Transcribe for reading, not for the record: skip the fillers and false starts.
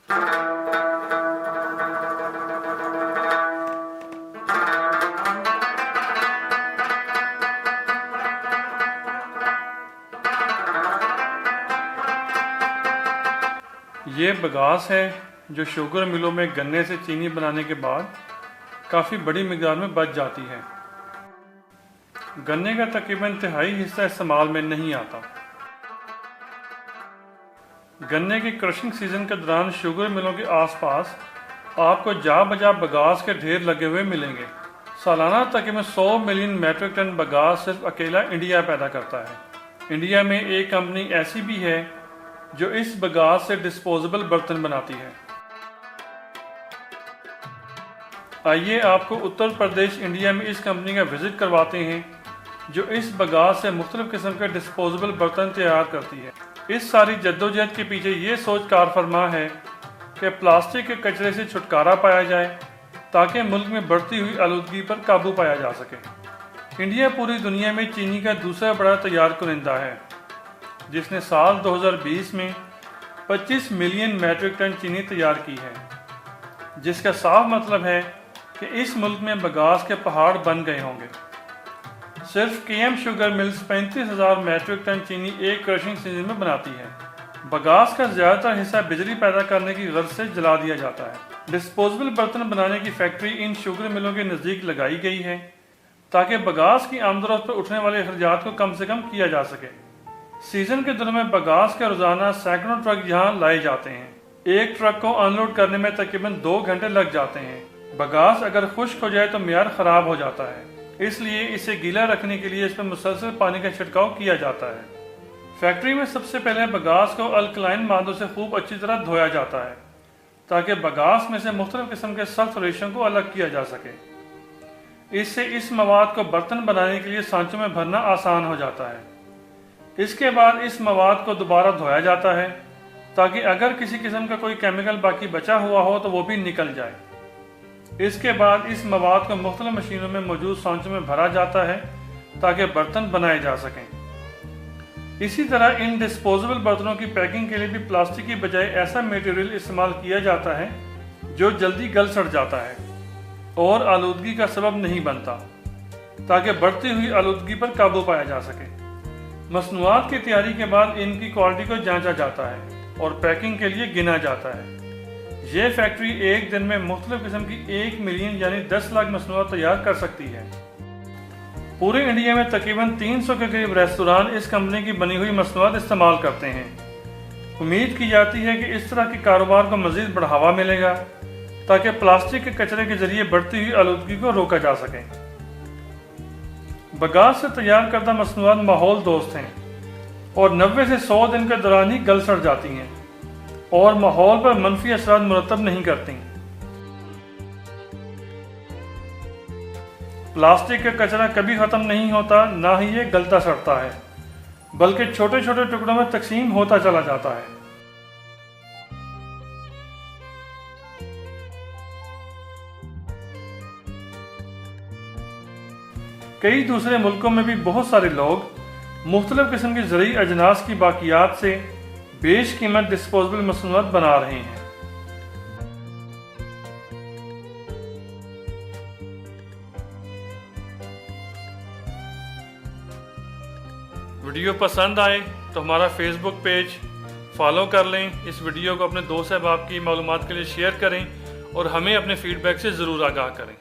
یہ بگاس ہے جو شوگر ملوں میں گنے سے چینی بنانے کے بعد کافی بڑی مقدار میں بچ جاتی ہے۔ گنے کا تقریباً تہائی حصہ استعمال میں نہیں آتا۔ گنے کی کرشنگ سیزن کے دوران شوگر ملوں کے آس پاس آپ کو جا بجا بگاس کے ڈھیر لگے ہوئے ملیں گے۔ سالانہ تقریباً 100 ملین میٹرک ٹن بگاس صرف اکیلا انڈیا پیدا کرتا ہے۔ انڈیا میں ایک کمپنی ایسی بھی ہے جو اس بگاس سے ڈسپوزیبل برتن بناتی ہے۔ آئیے آپ کو اتر پردیش انڈیا میں اس کمپنی کا وزٹ کرواتے ہیں جو اس بگاس سے مختلف قسم کے ڈسپوزیبل برتن تیار کرتی ہے۔ اس ساری جدوجہد کے پیچھے یہ سوچ کار فرما ہے کہ پلاسٹک کے کچرے سے چھٹکارا پایا جائے تاکہ ملک میں بڑھتی ہوئی آلودگی پر قابو پایا جا سکے۔ انڈیا پوری دنیا میں چینی کا دوسرا بڑا تیار کنندہ ہے، جس نے سال 2020 میں 25 ملین میٹرک ٹن چینی تیار کی ہے، جس کا صاف مطلب ہے کہ اس ملک میں بگاس کے پہاڑ بن گئے ہوں گے۔ صرف K M sugar mills 35,000 metric ton چینی ایک کرشنگ سیزن میں بناتی ہے۔ بگاس کا زیادہ تر حصہ بجلی پیدا کرنے کی غرض سے جلا دیا جاتا ہے۔ ڈسپوزیبل برتن بنانے کی فیکٹری ان شوگر ملوں کے نزدیک لگائی گئی ہے تاکہ بگاس کی آمد و رفت پر اٹھنے والے اخراجات کو کم سے کم کیا جا سکے۔ سیزن کے دنوں میں بگاس کے روزانہ سینکڑوں ٹرک یہاں لائے جاتے ہیں۔ ایک ٹرک کو ان لوڈ کرنے میں تقریباً 2 گھنٹے لگ جاتے ہیں۔ بگاس اگر خشک ہو جائے تو معیار خراب ہو جاتا ہے، اس لیے اسے گیلا رکھنے کے لیے اس پر مسلسل پانی کا چھڑکاؤ کیا جاتا ہے۔ فیکٹری میں سب سے پہلے بگاس کو الکلائن مادوں سے خوب اچھی طرح دھویا جاتا ہے تاکہ بگاس میں سے مختلف قسم کے سخت ریشوں کو الگ کیا جا سکے۔ اس سے اس مواد کو برتن بنانے کے لیے سانچوں میں بھرنا آسان ہو جاتا ہے۔ اس کے بعد اس مواد کو دوبارہ دھویا جاتا ہے تاکہ اگر کسی قسم کا کوئی کیمیکل باقی بچا ہوا ہو تو وہ بھی نکل جائے۔ اس کے بعد اس مواد کو مختلف مشینوں میں موجود سانچوں میں بھرا جاتا ہے تاکہ برتن بنائے جا سکیں۔ اسی طرح ان ڈسپوزیبل برتنوں کی پیکنگ کے لیے بھی پلاسٹک کی بجائے ایسا میٹیریل استعمال کیا جاتا ہے جو جلدی گل سڑ جاتا ہے اور آلودگی کا سبب نہیں بنتا، تاکہ بڑھتی ہوئی آلودگی پر قابو پایا جا سکے۔ مصنوعات کی تیاری کے بعد ان کی کوالٹی کو جانچا جاتا ہے اور پیکنگ کے لیے گنا جاتا ہے۔ یہ فیکٹری ایک دن میں مختلف قسم کی 1 ملین یعنی 10 لاکھ مصنوعات تیار کر سکتی ہے۔ پورے انڈیا میں تقریباً 300 کے قریب ریستوران اس کمپنی کی بنی ہوئی مصنوعات استعمال کرتے ہیں۔ امید کی جاتی ہے کہ اس طرح کے کاروبار کو مزید بڑھاوا ملے گا تاکہ پلاسٹک کے کچرے کے ذریعے بڑھتی ہوئی آلودگی کو روکا جا سکے۔ بگاس سے تیار کردہ مصنوعات ماحول دوست ہیں اور 90 سے 100 دن کے دوران ہی گل سڑ جاتی ہیں اور ماحول پر منفی اثرات مرتب نہیں کرتی۔ پلاسٹک کا کچرا کبھی ختم نہیں ہوتا، نہ ہی یہ گلتا سڑتا ہے، بلکہ چھوٹے چھوٹے ٹکڑوں میں تقسیم ہوتا چلا جاتا ہے۔ کئی دوسرے ملکوں میں بھی بہت سارے لوگ مختلف قسم کی زرعی اجناس کی باقیات سے بیش قیمت ڈسپوزیبل مصنوعات بنا رہے ہیں۔ ویڈیو پسند آئے تو ہمارا فیس بک پیج فالو کر لیں، اس ویڈیو کو اپنے دوست احباب کی معلومات کے لیے شیئر کریں اور ہمیں اپنے فیڈ بیک سے ضرور آگاہ کریں۔